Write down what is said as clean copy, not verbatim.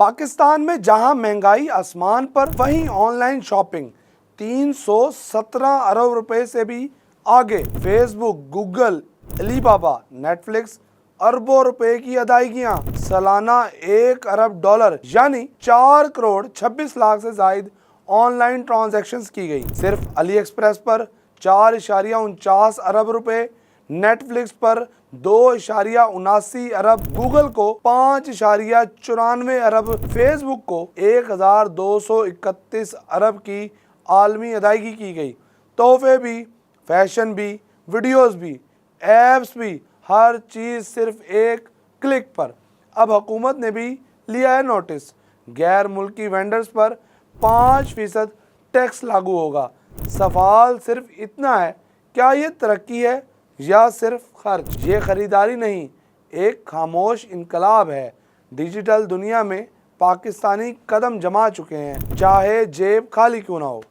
पाकिस्तान में जहां महंगाई आसमान पर, वहीं ऑनलाइन शॉपिंग 317 अरब रुपए से भी आगे। फेसबुक, गूगल, अलीबाबा, नेटफ्लिक्स अरबों रुपए की अदायगियां, सालाना 1 अरब डॉलर यानी 4 करोड़ 26 लाख से जायद ऑनलाइन ट्रांजैक्शंस की गई। सिर्फ अली एक्सप्रेस पर 4.49 अरब रुपए, नेटफ्लिक्स पर 2.79 अरब, गूगल को 5.94 अरब, फेसबुक को 1231 अरब की आलमी अदायगी की गई। तोहफे भी, फैशन भी, वीडियोस भी, ऐप्स भी, हर चीज़ सिर्फ एक क्लिक पर। अब हुकूमत ने भी लिया है नोटिस, गैर मुल्की वेंडर्स पर 5% टैक्स लागू होगा। सवाल सिर्फ इतना है, क्या ये तरक्की है या सिर्फ खर्च? ये खरीदारी नहीं, एक खामोश इनकलाब है। डिजिटल दुनिया में पाकिस्तानी कदम जमा चुके हैं, चाहे जेब खाली क्यों ना हो।